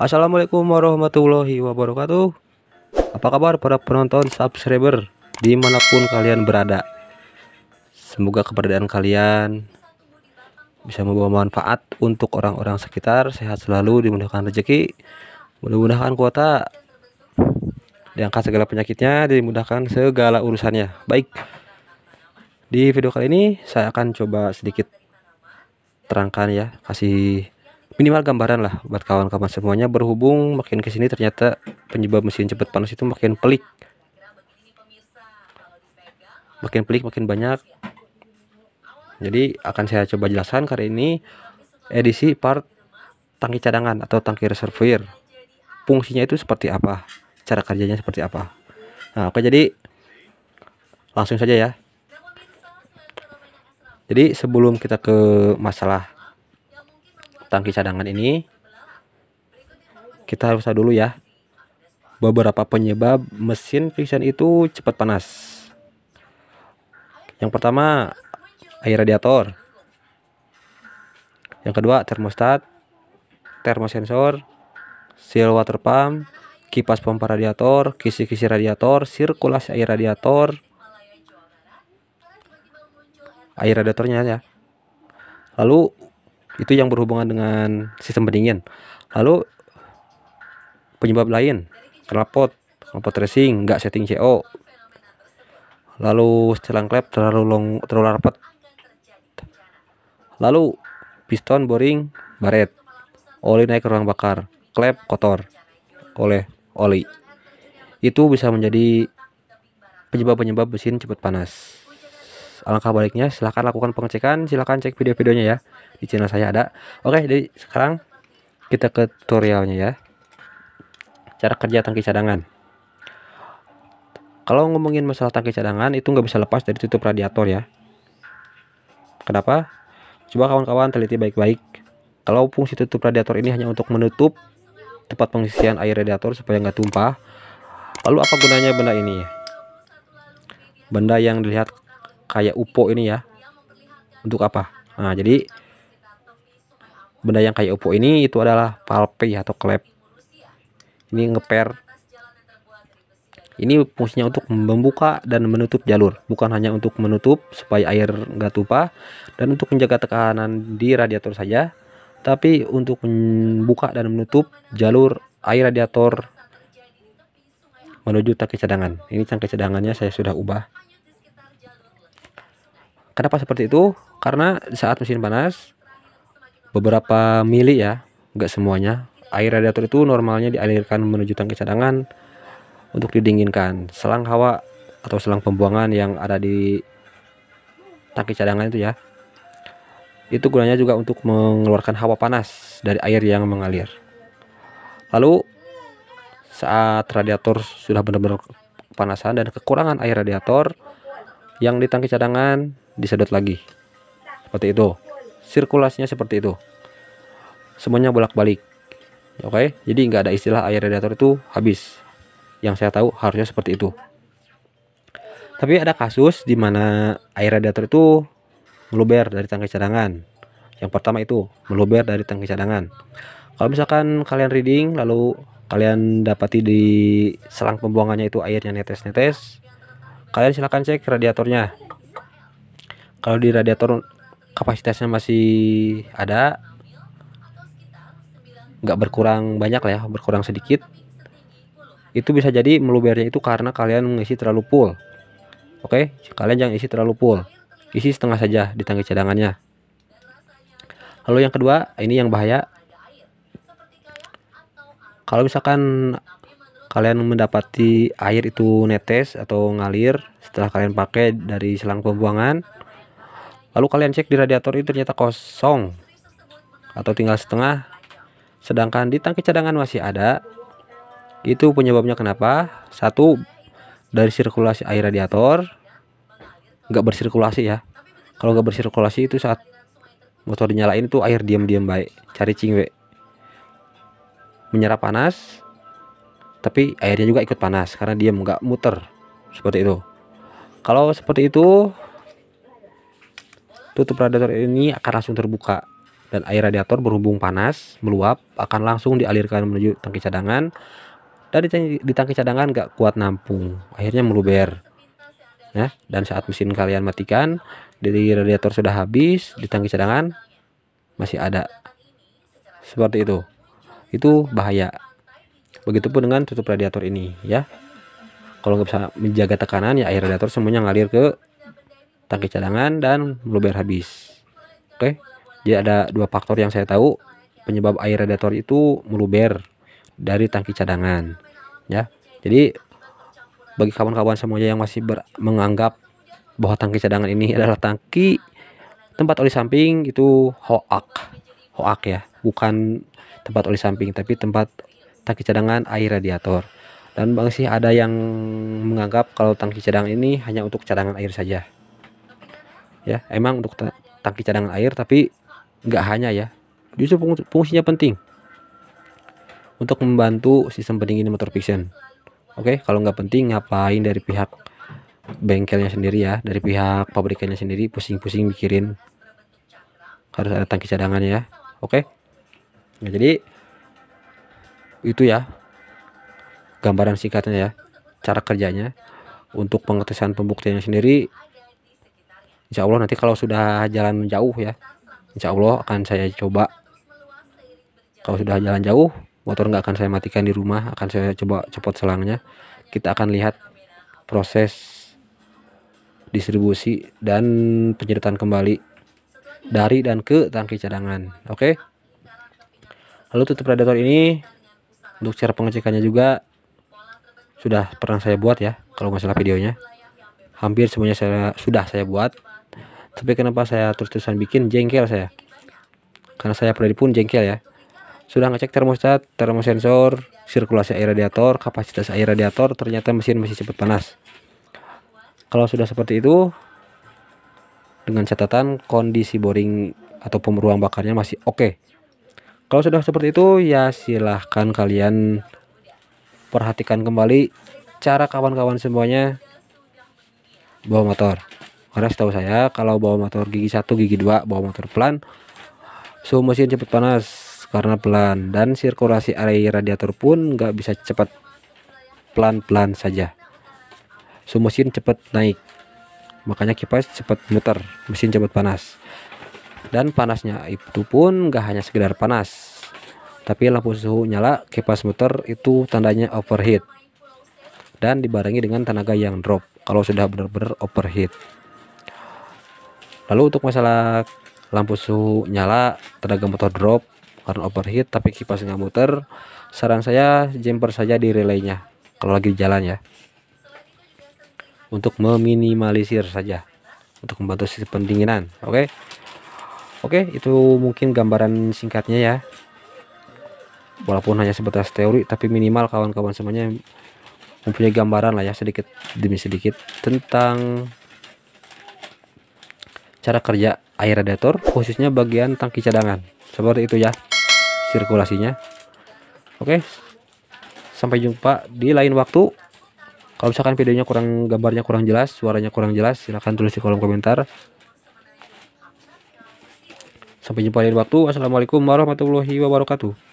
Assalamualaikum warahmatullahi wabarakatuh. Apa kabar para penonton subscriber dimanapun kalian berada? Semoga keberadaan kalian bisa membawa manfaat untuk orang-orang sekitar, sehat selalu, dimudahkan rezeki, mudah-mudahan kuota, diangkat segala penyakitnya, dimudahkan segala urusannya. Baik, di video kali ini saya akan coba sedikit terangkan ya, kasih minimal gambaran lah buat kawan-kawan semuanya, berhubung makin kesini ternyata penyebab mesin cepat panas itu makin pelik, makin banyak. Jadi akan saya coba jelaskan kali ini edisi part tangki cadangan atau tangki reservoir, fungsinya itu seperti apa, cara kerjanya seperti apa. Nah oke, jadi langsung saja ya. Jadi sebelum kita ke masalah tangki cadangan ini, kita harus tahu dulu ya beberapa penyebab mesin friction itu cepat panas. Yang pertama, air radiator. Yang kedua, termostat, termosensor, seal water pump, kipas pompa radiator, kisi-kisi radiator, sirkulasi air radiatornya ya. Lalu itu yang berhubungan dengan sistem pendingin. Lalu penyebab lain, knalpot racing nggak setting CO, lalu setelan klep terlalu rapat, lalu piston boring baret, oli naik ke ruang bakar, klep kotor oleh oli. Itu bisa menjadi penyebab mesin cepat panas. Alangkah baiknya silahkan lakukan pengecekan, silahkan cek video-videonya ya, di channel saya ada. Oke, jadi sekarang kita ke tutorialnya ya, cara kerja tangki cadangan. Kalau ngomongin masalah tangki cadangan itu nggak bisa lepas dari tutup radiator ya. Kenapa? Coba kawan-kawan teliti baik-baik. Kalau fungsi tutup radiator ini hanya untuk menutup tempat pengisian air radiator supaya nggak tumpah, lalu apa gunanya benda ini? Benda yang dilihat kayak UFO ini ya, untuk apa? Nah, jadi benda yang kayak UFO ini itu adalah valve atau klep. Ini ngeper. Ini fungsinya untuk membuka dan menutup jalur, bukan hanya untuk menutup supaya air nggak tumpah dan untuk menjaga tekanan di radiator saja, tapi untuk membuka dan menutup jalur air radiator menuju tangki cadangan. Ini tangki cadangannya saya sudah ubah. Kenapa seperti itu? Karena saat mesin panas beberapa mili ya, nggak semuanya, air radiator itu normalnya dialirkan menuju tangki cadangan untuk didinginkan. Selang hawa atau selang pembuangan yang ada di tangki cadangan itu ya, itu gunanya juga untuk mengeluarkan hawa panas dari air yang mengalir. Lalu saat radiator sudah benar-benar kepanasan dan kekurangan air radiator, yang di tangki cadangan disedot lagi seperti itu, sirkulasinya seperti itu, semuanya bolak-balik. Oke, jadi nggak ada istilah air radiator itu habis. Yang saya tahu harusnya seperti itu. Tapi ada kasus di mana air radiator itu meluber dari tangki cadangan. Yang pertama itu meluber dari tangki cadangan. Kalau misalkan kalian reading lalu kalian dapati di selang pembuangannya itu airnya netes-netes, kalian silahkan cek radiatornya. Kalau di radiator kapasitasnya masih ada, nggak berkurang banyak lah ya, berkurang sedikit, itu bisa jadi melubernya itu karena kalian mengisi terlalu full. Oke, kalian jangan isi terlalu full, isi setengah saja di tangki cadangannya. Lalu yang kedua, ini yang bahaya. Kalau misalkan kalian mendapati air itu netes atau ngalir setelah kalian pakai dari selang pembuangan, lalu kalian cek di radiator itu ternyata kosong atau tinggal setengah, sedangkan di tangki cadangan masih ada, itu penyebabnya kenapa? Satu, dari sirkulasi air radiator nggak bersirkulasi ya. Kalau nggak bersirkulasi itu saat motor dinyalain itu air diam-diam baik, cari cingwe, menyerap panas, tapi airnya juga ikut panas karena diam, nggak muter seperti itu. Kalau seperti itu, tutup radiator ini akan langsung terbuka dan air radiator berhubung panas meluap akan langsung dialirkan menuju tangki cadangan, dan di tangki cadangan nggak kuat nampung, akhirnya meluber ya. Dan saat mesin kalian matikan, dari radiator sudah habis, di tangki cadangan masih ada, seperti itu bahaya. Begitupun dengan tutup radiator ini ya, kalau nggak bisa menjaga tekanan ya air radiator semuanya ngalir ke tangki cadangan dan meluber habis. Oke, jadi ada dua faktor yang saya tahu penyebab air radiator itu meluber dari tangki cadangan ya. Jadi bagi kawan-kawan semuanya yang masih menganggap bahwa tangki cadangan ini adalah tangki tempat oli samping, itu hoak ya, bukan tempat oli samping tapi tempat tangki cadangan air radiator. Dan masih ada yang menganggap kalau tangki cadangan ini hanya untuk cadangan air saja ya. Emang untuk tangki cadangan air, tapi nggak hanya ya, justru fungsinya penting untuk membantu sistem pendingin motor friction. Oke, kalau nggak penting ngapain dari pihak bengkelnya sendiri ya, dari pihak pabrikannya sendiri pusing-pusing mikirin harus ada tangki cadangan ya. Oke, nah jadi itu ya gambaran singkatnya ya, cara kerjanya. Untuk pengetesan pembuktiannya sendiri, insya Allah nanti kalau sudah jalan jauh ya, insya Allah akan saya coba. Kalau sudah jalan jauh, motor nggak akan saya matikan di rumah, akan saya coba copot selangnya. Kita akan lihat proses distribusi dan penyedotan kembali dari dan ke tangki cadangan. Oke, lalu tutup radiator ini untuk cara pengecekannya juga sudah pernah saya buat ya, kalau nggak salah videonya hampir semuanya sudah saya buat. Tapi kenapa saya terus-terusan bikin, jengkel saya, karena saya pribadi pun jengkel ya. Sudah ngecek termostat, termosensor, sirkulasi air radiator, kapasitas air radiator, ternyata mesin masih cepat panas. Kalau sudah seperti itu, dengan catatan kondisi boring atau ruang bakarnya masih oke. Kalau sudah seperti itu ya silahkan kalian perhatikan kembali cara kawan-kawan semuanya bawa motor. Karena setahu saya kalau bawa motor gigi 1, gigi 2, bawa motor pelan, suhu mesin cepat panas karena pelan, dan sirkulasi air radiator pun nggak bisa cepat, pelan-pelan saja. Suhu mesin cepat naik, makanya kipas cepat muter, mesin cepat panas. Dan panasnya itu pun nggak hanya sekedar panas, tapi lampu suhu nyala, kipas muter, itu tandanya overheat, dan dibarengi dengan tenaga yang drop kalau sudah benar-benar overheat. Lalu untuk masalah lampu suhu nyala, tenaga motor drop karena overheat tapi kipas nggak muter, saran saya jumper saja di relaynya kalau lagi jalan ya, untuk meminimalisir saja, untuk membantu sistem pendinginan. Oke, itu mungkin gambaran singkatnya ya, walaupun hanya sebatas teori, tapi minimal kawan-kawan semuanya mempunyai gambaran lah ya, sedikit demi sedikit tentang cara kerja air radiator, khususnya bagian tangki cadangan. Seperti itu ya sirkulasinya. Oke, sampai jumpa di lain waktu. Kalau misalkan videonya gambarnya kurang jelas, suaranya kurang jelas, silahkan tulis di kolom komentar. Sampai jumpa di lain waktu. Wassalamualaikum warahmatullahi wabarakatuh.